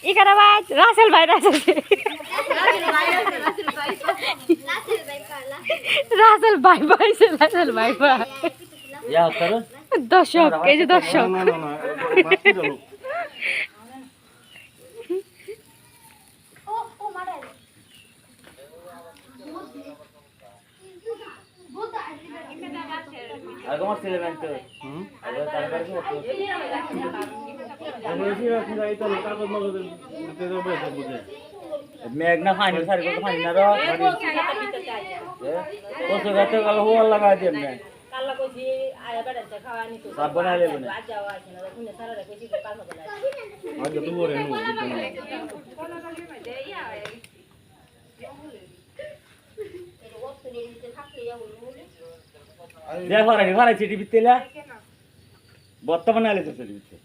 Ikarabat, Russell by Russell. Russell by Russell by. Yeah, sir. Doshok, এই যে দর্শক। না বাকি গেল আগে আমার ছেলে ব্যাংক তো আগে তারপরে কি হতো আমি এসে রাখি যাই তো কাগজ মগজ দিতে যাবে সব বুঝে মেঘনা ফাইনাল সারি কত ফাইনাল র ওসে গাতে কাল হওয়ার লাগা দেন না কাল্লা কইছি আয়া বেড়াতে খাওয়ানি তো সব বানাই লেবেন আজ যাও আছে না কোনে সারারে কইছি কাল হবে না আগে তো ওরে নো দেখো রে ঘরে চিঠি বিতেলা বর্তমানে আলে তো চিঠি বিতে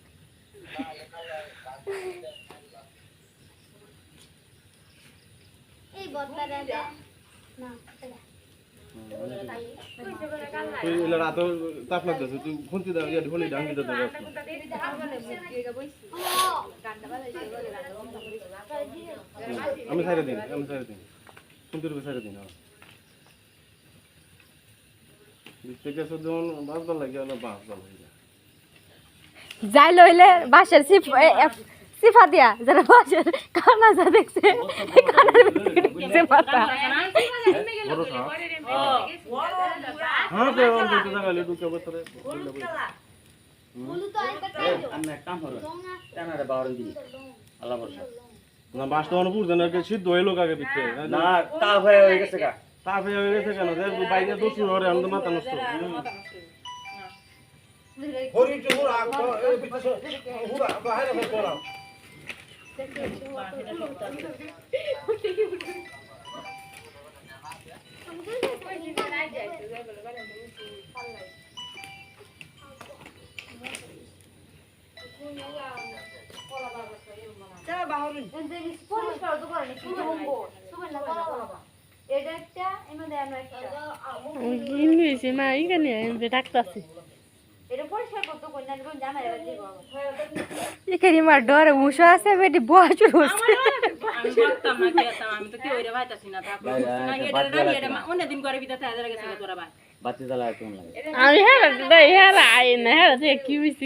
এই বদলাটা না তুই এলা রাত তাপ লাগতেছে তুই ফোনতে দাও ইয়া ঢোলি ডাঙ্গি দাও আমি সাইরে দিন ফোনতে রূপে সাইরে দিন থেকে শুধুন বাসবার লাগে হলো বাসবার লাগে যাই লইলে বাসের সিফা দিয়া যারা বাসের কানা যা দেখছে কানার ভিতরে পাতা বড় সাপ হ্যাঁ তো অন তো জায়গা ঢুকে বতরে বলু তো আইবা আমি এক কাম করব টানারে বাওর দিই আল্লাহ ভরসা না বাসটা অনুপুর জানার কে সিদ্ধ হইলো কাকে পিছে না তা হয়ে গেছে কা তাপে হয়ে গেছে কেন যে বাইরে দোষী হরে আমরা মাথা নষ্ট হরি চুরা এই পিছে হুরা বাইরে বলা চলো বাহরুন পরিষ্কার তো করে কি বলবো সুবহান আল্লাহ এটা একটা এমনি আমরা একটা ইংলিশে না ইংনে আমি ডাকতাছি এটা পরিষ্কার করতে কোন না কোন জানা যাবে এখানে মার ডরে মুশা আছে বেটি বয়া শুরু হচ্ছে আমি বলতাম না কেতাম আমি তো কি ওইরে ভাইতাছি না তারপর না এটা অনেক দিন করে বিতা তাদের গেছে তোরা ভাই বাতি জ্বালা কেমন লাগে আমি হ্যাঁ আই না হ্যাঁ কি হইছে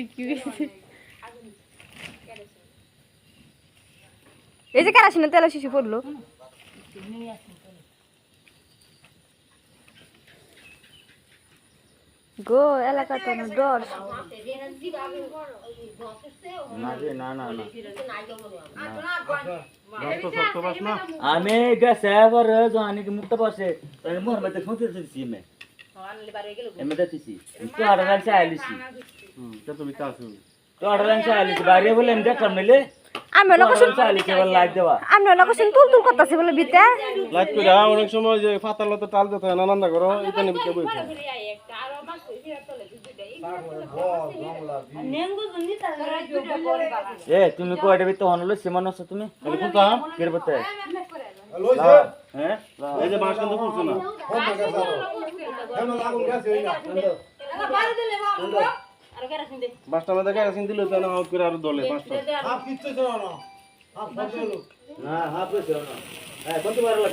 এই যে কেরাসিনের তেল শিশু পড়লো গো এলাকাটা না ডর না আমি গেছে এবার জানি কি মুক্ত পাশে মোর মধ্যে খুঁজে দিছি মে আনলে বারে গেল এমে দিছি তো আড়াল চাইলিছি কত বিতা আছে তো আড়াল চাইলিছি বাইরে বলে এমে দেখলাম নিলে আমি লোকেশন চাইলিছি বলে লাইট দেওয়া আমি লোকেশন তুল করতেছি বলে বিতে লাইট করে অনেক সময় যে ফাতাল তো টাল দিতে হয় নানান্দা করো এটা নিয়ে বিতে বইছে একটা আর মাছ হিরা তলে দুইটা নেঙ্গু জুনি তারা জোবা করে বাবা এ তুমি কয়টা বিতে হনলো সীমান আছে তুমি কোন কাম কের বতে লইছে হ্যাঁ এই যে বাস কিন্তু ফুলছে না ফোন না গেছে হেম লাগুন গেছে না বারে দিলে বাবা আর কেরাসিন দে বাসটা মধ্যে কেরাসিন দিলে তো না আউট করে আর দলে বাসটা হাফ কিচ্ছু ছিল না হাফ বদল না হাফ হইছে না হ্যাঁ কত বারলা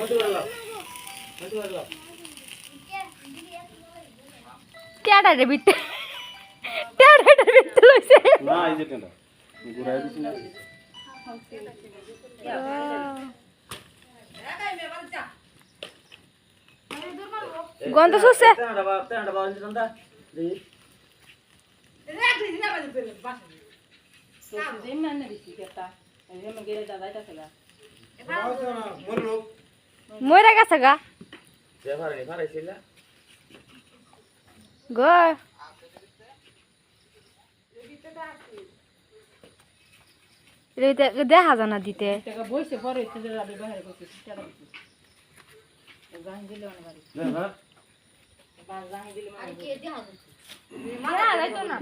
টেডারে বিতে লইছে না এই যে কেন ঘুরাই দিছি না গন্ধ শুছে টানা বাবা জিন্দা দেই তো দিন না দিছি কেতা এমে গেলে দাদা এটা ছিল মরলো মইরা গেছে গা যে ফারাইছিল গো এটা দেখা জানা দিতে টাকা বইছে পরে একটু যাবে বাইরে করতে টাকা দিতে জানি দিলে অনেক বাড়ি না বাস জানি দিলে আর কি দেহ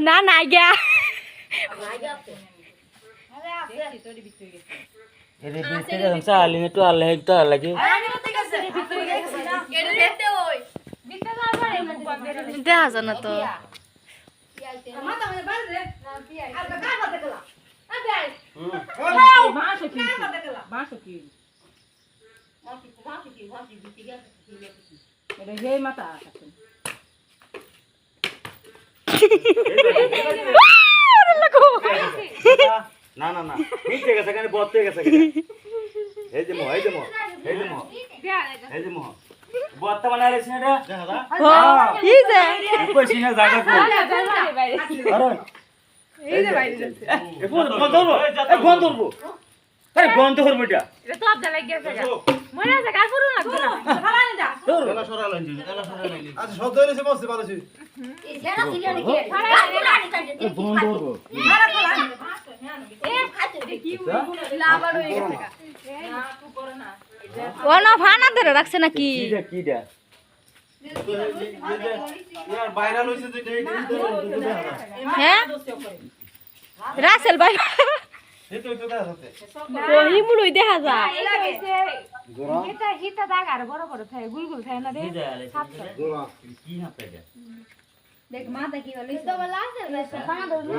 না না গিয়া দেখছি তোর ভিতরে গেছে এর ভিতরে চালি না তো আল্লাহ তো আল্লাহ কি দেখা জানা তো বাসো কি বাসো কি এটা হে মাথা আছে না না না নিচে গেছে কেন বলতে গেছে এই যে এই যে এই যে এই যে বত্তা বানাইছ না রে দেখা দা ই যে কইছি না জায়গা কই আরে এই যে বাইরে যাচ্ছে এ ফোন ধরবো এ ফোন ধরবো আরে বন্ধ করবো এটা এটা তো আপদা লাগি গেছে মনে আছে কাজ করুন লাগবে না ফালানি দা এলা সরালেন জি এলা সরালেন আচ্ছা শব্দ হইছে বসতে পারছি এই জানা ছিল নাকি ফাড়ানি কাটে এ বন্ধ করবো লাভার হয়ে গেছে না তুই করো না ও না ফানা ধরে রাখছে নাকি কিডা ইয়ার ভাইরাল হইছে যে দেখা দা হ্যাঁ রাসেল ভাই এই তো দেখা যাচ্ছে ওই মুড়ই দেখা যায় এটা হিতা দাগ আর বড় বড় থাকে গুলগুল থাকে না রে জোড়া কি না পেডা দেখ মা দেখি বলে তো বলা আছে ফানা ধরু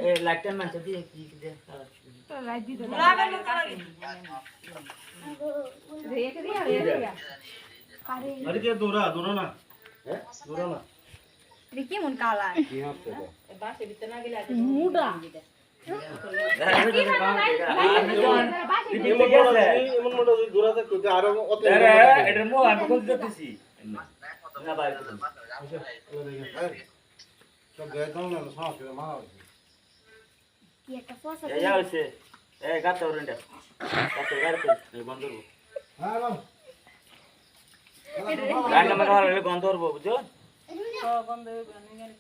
এ লাইটটা মানছ দিয়ে কি দে রাই দি দাও আরে যে দৌড়া না দৌড়া না রে কি মন কালা কি হাতে বাসে ভিতরে না গেলে মুডা এমন মোটা দৌড়া থাকে যে আরো অত এটা মো আমি কোন দিতেছি না ভাই সব গায়ে দাও না সাফ করে মা কি একটা ফসা এই হইছে এই গাতে ওরেন্ডা গাতে গাতে বন্ধ করব হ্যাঁ বাবা রান্না মানে হলে বন্ধ করব বুঝছো বন্ধ হয়ে গেল